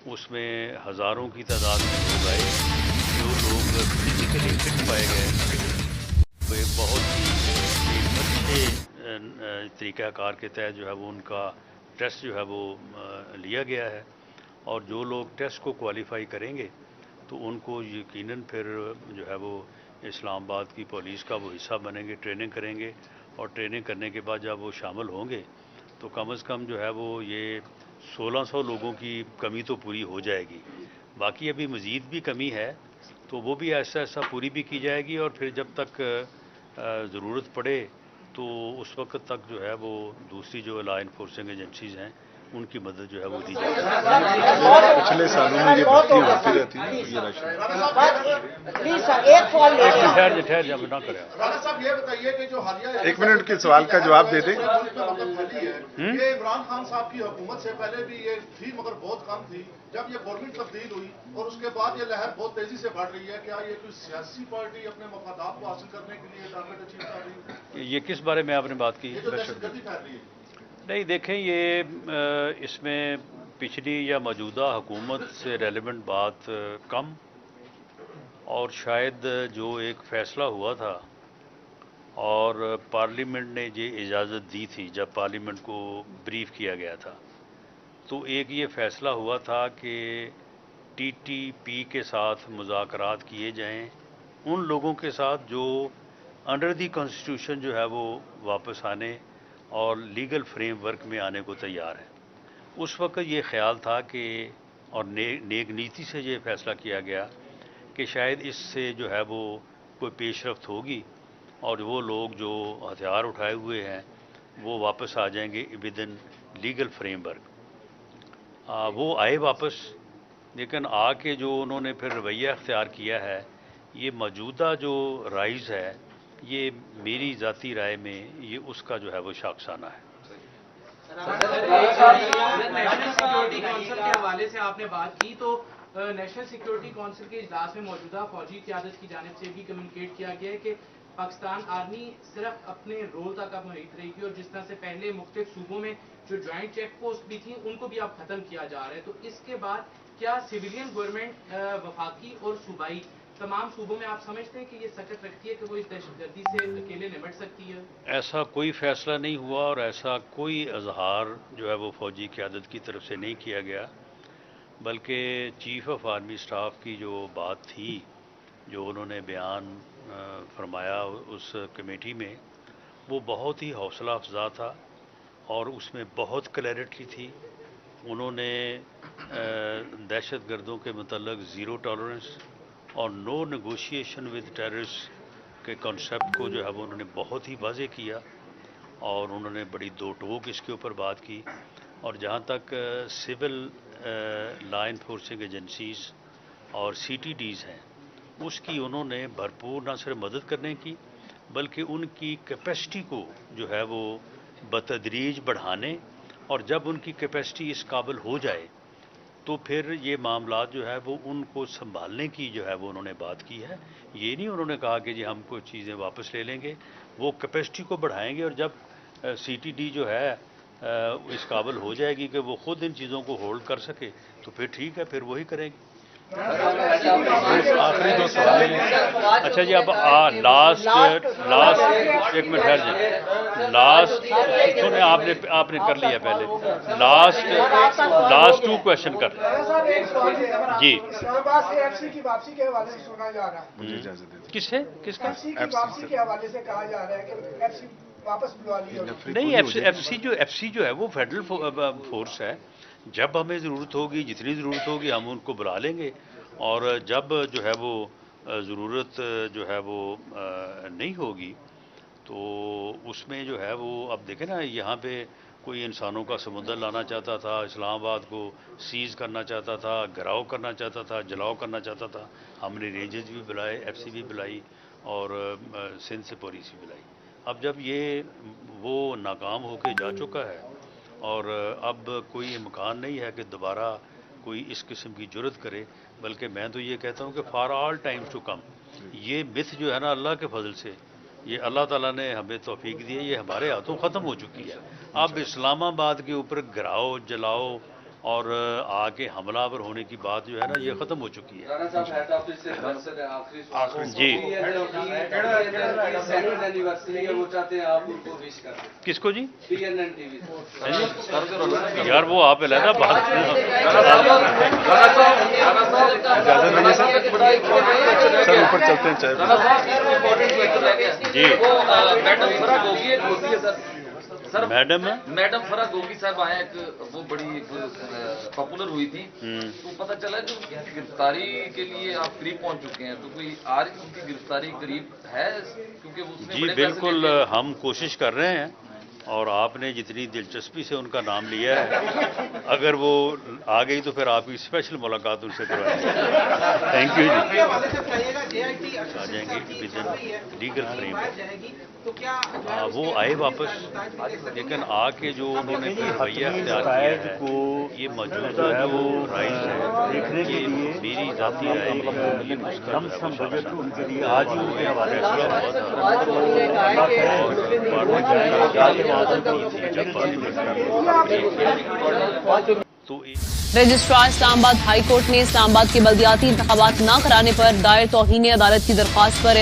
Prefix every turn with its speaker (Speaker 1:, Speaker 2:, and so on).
Speaker 1: اس میں ہزاروں کی تعداد میں لوگ آئے. جو لوگ فزیکلی فٹ پائے گئے وہ ایک بہت ہی ایک اچھے طریقہ کار کے تحت جو ہے وہ ان کا ٹیسٹ جو ہے وہ لیا گیا ہے. اور جو لوگ ٹیسٹ کو کوالیفائی کریں گے تو ان کو یقیناً پھر جو ہے وہ اسلام آباد کی پولیس کا وہ حصہ بنیں گے, ٹریننگ کریں گے. اور ٹریننگ کرنے کے بعد جب وہ شامل ہوں گے تو کم از کم جو ہے وہ یہ 1600 لوگوں کی کمی تو پوری ہو جائے گی. باقی ابھی مزید بھی کمی ہے تو وہ بھی ایسا ایسا پوری بھی کی جائے گی. اور پھر جب تک ضرورت پڑے تو اس وقت تک جو ہے وہ دوسری جو لا انفورسنگ ایجنسیز ہیں ان کی مدد جو ہے وہ دی جائے گی.
Speaker 2: پچھلے سالوں میں یہ بھرتی ہوتی رہتی ہے یہ
Speaker 1: ٹھہر جب نہ کریں.
Speaker 3: رانا صاحب یہ بتائیے کہ جو حالیہ
Speaker 2: ایک منٹ کے سوال کا جواب دے دیں.
Speaker 3: یہ عمران خان صاحب کی حکومت سے پہلے بھی یہ تھی مگر بہت کم تھی. جب یہ گورنمنٹ تبدیل ہوئی اور اس کے بعد یہ لہر بہت تیزی سے بڑھ رہی ہے, کیا یہ کوئی سیاسی پارٹی اپنے مفادات کو حاصل کرنے کے لیے ٹارگیٹ اچیو کر رہی ہے؟
Speaker 1: یہ کس بارے میں آپ نے بات کی؟
Speaker 3: یہ جو دہشت گردی پھیل رہی ہے.
Speaker 1: نہیں دیکھیں, یہ اس میں پچھلی یا موجودہ حکومت سے ریلیونٹ بات کم, اور شاید جو ایک فیصلہ ہوا تھا اور پارلیمنٹ نے یہ اجازت دی تھی جب پارلیمنٹ کو بریف کیا گیا تھا, تو ایک یہ فیصلہ ہوا تھا کہ ٹی ٹی پی کے ساتھ مذاکرات کیے جائیں ان لوگوں کے ساتھ جو انڈر دی کانسٹیٹیوشن جو ہے وہ واپس آنے اور لیگل فریم ورک میں آنے کو تیار ہیں. اس وقت یہ خیال تھا کہ اور نیک نیتی سے یہ فیصلہ کیا گیا کہ شاید اس سے جو ہے وہ کوئی پیش رفت ہوگی اور وہ لوگ جو ہتھیار اٹھائے ہوئے ہیں وہ واپس آ جائیں گے with in legal frame work. وہ آئے واپس, لیکن آ کے جو انہوں نے پھر رویہ اختیار کیا ہے, یہ موجودہ جو رائز ہے, یہ میری ذاتی رائے میں یہ اس کا جو ہے وہ شاخسانہ ہے.
Speaker 4: نیشنل سیکورٹی کونسل کے حوالے سے آپ نے بات کی تو نیشنل سیکورٹی کونسل کے اجلاس میں موجودہ فوجی قیادت کی جانب سے بھی کمیونیکیٹ کیا گیا ہے کہ پاکستان آرمی صرف اپنے رول تک اب محیط رہے گی, اور جس طرح سے پہلے مختلف صوبوں میں جو جوائنٹ چیک پوسٹ بھی تھیں ان کو بھی اب ختم کیا جا رہا ہے. تو اس کے بعد کیا سویلین گورنمنٹ وفاقی اور صوبائی تمام صوبوں میں آپ سمجھتے ہیں کہ یہ سکت رکھتی ہے کہ وہ اس دہشت گردی سے اکیلے نمٹ سکتی ہے؟
Speaker 1: ایسا کوئی فیصلہ نہیں ہوا اور ایسا کوئی اظہار جو ہے وہ فوجی قیادت کی طرف سے نہیں کیا گیا, بلکہ چیف آف آرمی اسٹاف کی جو بات تھی, جو انہوں نے بیان فرمایا اس کمیٹی میں, وہ بہت ہی حوصلہ افزا تھا اور اس میں بہت کلیئرٹی تھی. انہوں نے دہشت گردوں کے متعلق زیرو ٹالرنس اور نو نیگوشیشن ود ٹیررسٹ کے کانسیپٹ کو جو ہے وہ انہوں نے بہت ہی واضح کیا, اور انہوں نے بڑی دو ٹوک اس کے اوپر بات کی. اور جہاں تک سول لا انفورسنگ ایجنسیز اور سی ٹی ڈیز ہیں, اس کی انہوں نے بھرپور نہ صرف مدد کرنے کی بلکہ ان کی کیپیسٹی کو جو ہے وہ بتدریج بڑھانے, اور جب ان کی کیپیسٹی اس قابل ہو جائے تو پھر یہ معاملات جو ہے وہ ان کو سنبھالنے کی جو ہے وہ انہوں نے بات کی ہے. یہ نہیں انہوں نے کہا کہ جی ہم کوئی چیزیں واپس لے لیں گے, وہ کیپیسٹی کو بڑھائیں گے, اور جب سی ٹی ڈی جو ہے اس قابل ہو جائے گی کہ وہ خود ان چیزوں کو ہولڈ کر سکے تو پھر ٹھیک ہے, پھر وہی کریں گے.
Speaker 2: آخری دو سوال.
Speaker 1: اچھا جی, اب لاسٹ ایک منٹ ٹھہر جائیں, لاسٹ سنیں, آپ نے کر لیا پہلے, لاسٹ 2 کویشچن کر جی.
Speaker 2: مجھے اجازت دے دیں.
Speaker 1: کس سے کس کا نہیں, ایف سی جو ہے وہ فیڈرل فورس ہے. جب ہمیں ضرورت ہوگی, جتنی ضرورت ہوگی ہم ان کو بلا لیں گے, اور جب جو ہے وہ ضرورت جو ہے وہ نہیں ہوگی تو اس میں جو ہے وہ اب دیکھیں نا, یہاں پہ کوئی انسانوں کا سمندر لانا چاہتا تھا, اسلام آباد کو سیز کرنا چاہتا تھا, گھراؤ کرنا چاہتا تھا, جلاؤ کرنا چاہتا تھا. ہم نے رینجز بھی بلائے, ایف سی بھی بلائی, اور سندھ سے پولیس بھی بلائی. اب جب یہ وہ ناکام ہو کے جا چکا ہے اور اب کوئی امکان نہیں ہے کہ دوبارہ کوئی اس قسم کی جرت کرے, بلکہ میں تو یہ کہتا ہوں کہ for all times to come یہ متھ جو ہے نا اللہ کے فضل سے, یہ اللہ تعالیٰ نے ہمیں توفیق دی ہے, یہ ہمارے ہاتھوں ختم ہو چکی ہے. اب اسلام آباد کے اوپر گراؤ جلاؤ اور آگے حملہ آور ہونے کی بات جو ہے نا یہ ختم ہو چکی ہے.
Speaker 5: رانا صاحب ہیڈ آفس سے آخری سوال
Speaker 1: جی
Speaker 5: سیکنڈ اینیورسری ہے وہ چاہتے ہیں آپ ان کو وش کر دیں.
Speaker 1: کس کو جی؟
Speaker 5: PNN TV
Speaker 1: یار وہ آپ علیحدہ بات
Speaker 2: اجازت نہیں ہے سر اوپر چلتے ہیں چائے
Speaker 1: جی میڈم
Speaker 6: میڈم فرح گوگی صاحب آئے ایک وہ بڑی پاپولر ہوئی تھی تو پتہ چلا کہ ان کی گرفتاری کے لیے آپ قریب پہنچ چکے ہیں تو کوئی آ رہی ان کی گرفتاری قریب ہے کیونکہ اس نے
Speaker 1: جی
Speaker 6: بڑے پیسے
Speaker 1: بالکل
Speaker 6: لے لیے.
Speaker 1: ہم کوشش کر رہے ہیں اور آپ نے جتنی دلچسپی سے ان کا نام لیا ہے اگر وہ آ گئی تو پھر آپ کی اسپیشل ملاقات ان سے کروائیں گے. تھینک یو جی. آ جائیں گے لیگل فریم وہ آئے واپس لیکن آ کے جو انہوں نے رویہ اختیار کیا ہے یہ موجودہ جو رائز ہے یہ میری ذاتی رائے آج ہی ان کے حوالے تو
Speaker 7: رجسٹرار اسلام آباد ہائی کورٹ نے اسلام آباد کے بلدیاتی انتخابات نہ کرانے پر دائر توہین عدالت کی درخواست پر